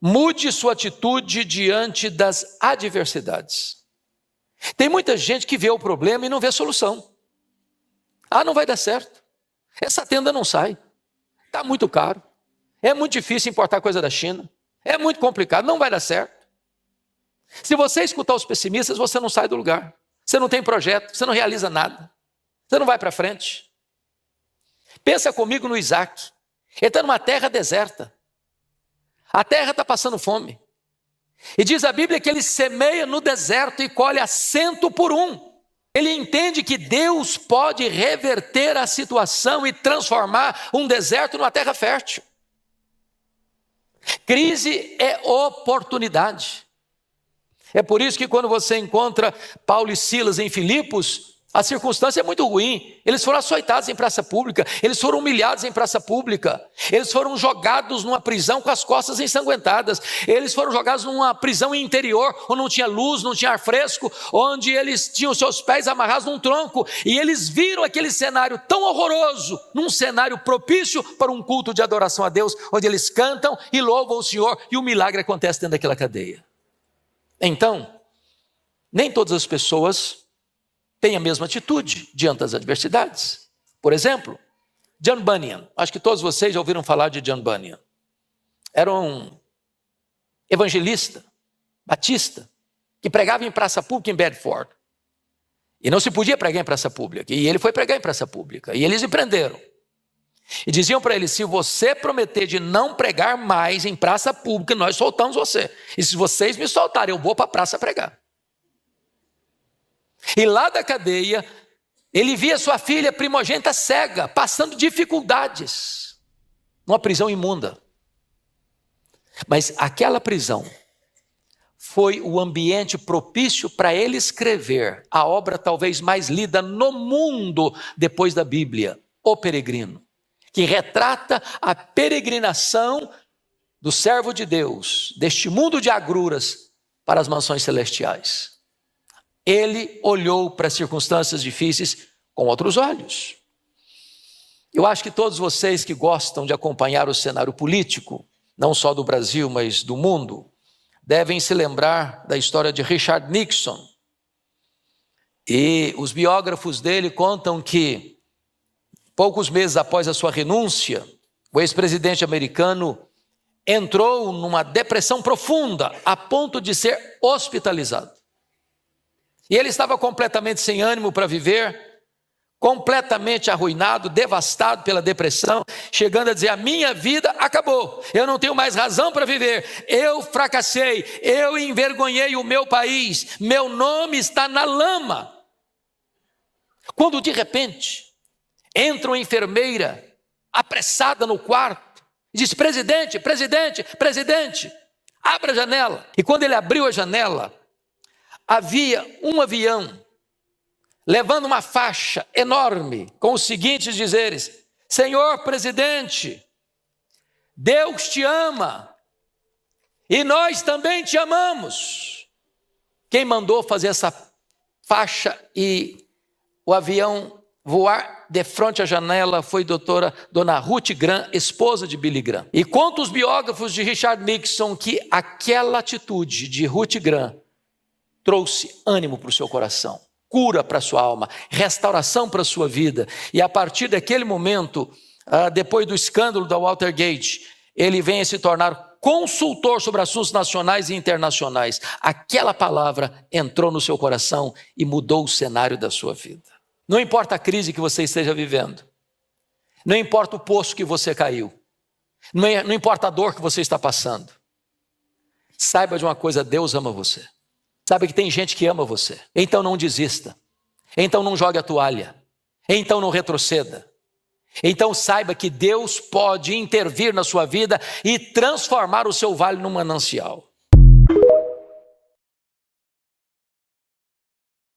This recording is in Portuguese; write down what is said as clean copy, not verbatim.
Mude sua atitude diante das adversidades. Tem muita gente que vê o problema e não vê a solução. Não vai dar certo. Essa tenda não sai. Está muito caro. É muito difícil importar coisa da China. É muito complicado, não vai dar certo. Se você escutar os pessimistas, você não sai do lugar. Você não tem projeto, você não realiza nada. Você não vai para frente. Pensa comigo no Isaac. Ele está numa terra deserta. A terra está passando fome. E diz a Bíblia que ele semeia no deserto e colhe a 100 por 1. Ele entende que Deus pode reverter a situação e transformar um deserto numa terra fértil. Crise é oportunidade. É por isso que quando você encontra Paulo e Silas em Filipos, a circunstância é muito ruim. Eles foram açoitados em praça pública, eles foram humilhados em praça pública, eles foram jogados numa prisão com as costas ensanguentadas, eles foram jogados numa prisão interior, onde não tinha luz, não tinha ar fresco, onde eles tinham seus pés amarrados num tronco, e eles viram aquele cenário tão horroroso, num cenário propício para um culto de adoração a Deus, onde eles cantam e louvam o Senhor, e o milagre acontece dentro daquela cadeia. Então, nem todas as pessoas têm a mesma atitude diante das adversidades. Por exemplo, John Bunyan. Acho que todos vocês já ouviram falar de John Bunyan. Era um evangelista, batista, que pregava em praça pública em Bedford. E não se podia pregar em praça pública. E ele foi pregar em praça pública. E eles o prenderam. E diziam para ele: se você prometer de não pregar mais em praça pública, nós soltamos você. E se vocês me soltarem, eu vou para a praça pregar. E lá da cadeia, ele via sua filha primogênita cega, passando dificuldades, numa prisão imunda. Mas aquela prisão foi o ambiente propício para ele escrever a obra talvez mais lida no mundo depois da Bíblia, O Peregrino, que retrata a peregrinação do servo de Deus, deste mundo de agruras, para as mansões celestiais. Ele olhou para as circunstâncias difíceis com outros olhos. Eu acho que todos vocês que gostam de acompanhar o cenário político, não só do Brasil, mas do mundo, devem se lembrar da história de Richard Nixon. E os biógrafos dele contam que, poucos meses após a sua renúncia, o ex-presidente americano entrou numa depressão profunda, a ponto de ser hospitalizado. E ele estava completamente sem ânimo para viver, completamente arruinado, devastado pela depressão, chegando a dizer: a minha vida acabou, eu não tenho mais razão para viver, eu fracassei, eu envergonhei o meu país, meu nome está na lama. Quando de repente entra uma enfermeira apressada no quarto e diz: presidente, presidente, presidente, abra a janela. E quando ele abriu a janela, havia um avião levando uma faixa enorme com os seguintes dizeres: Senhor presidente, Deus te ama e nós também te amamos. Quem mandou fazer essa faixa e o avião voar de frente à janela foi dona Ruth Graham, esposa de Billy Graham. E contam os biógrafos de Richard Nixon que aquela atitude de Ruth Graham trouxe ânimo para o seu coração, cura para a sua alma, restauração para a sua vida. E a partir daquele momento, depois do escândalo da Watergate, ele vem a se tornar consultor sobre assuntos nacionais e internacionais. Aquela palavra entrou no seu coração e mudou o cenário da sua vida. Não importa a crise que você esteja vivendo, não importa o poço que você caiu, não importa a dor que você está passando, saiba de uma coisa: Deus ama você. Sabe que tem gente que ama você. Então não desista. Então não jogue a toalha. Então não retroceda. Então saiba que Deus pode intervir na sua vida e transformar o seu vale num manancial.